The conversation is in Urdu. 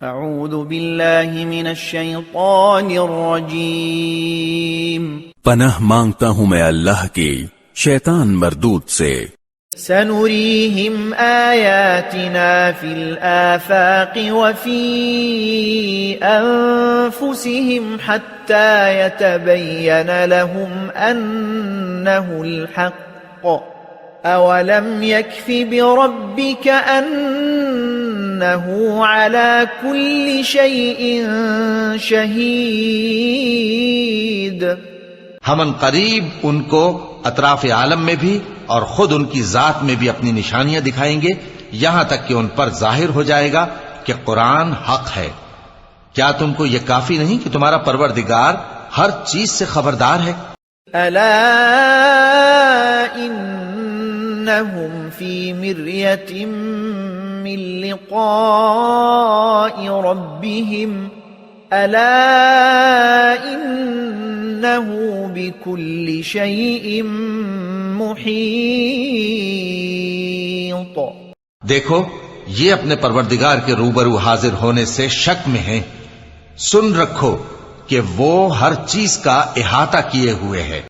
اعوذ باللہ من الشیطان الرجیم پناہ مانگتا ہوں میں اللہ کی شیطان مردود سے۔ سنریہم آیاتنا فی الآفاق وفی انفسہم حتی یتبین لہم انہ الحق اولم یکف بربک انہ علی کل شیء شہید۔ ہم ان قریب ان کو اطراف عالم میں بھی اور خود ان کی ذات میں بھی اپنی نشانیاں دکھائیں گے، یہاں تک کہ ان پر ظاہر ہو جائے گا کہ قرآن حق ہے۔ کیا تم کو یہ کافی نہیں کہ تمہارا پروردگار ہر چیز سے خبردار ہے؟ الا انہم فی مریۃ من لقاء ربہم الا انہ بکل شیء محیط۔ دیکھو یہ اپنے پروردگار کے روبرو حاضر ہونے سے شک میں ہیں، سن رکھو کہ وہ ہر چیز کا احاطہ کیے ہوئے ہے۔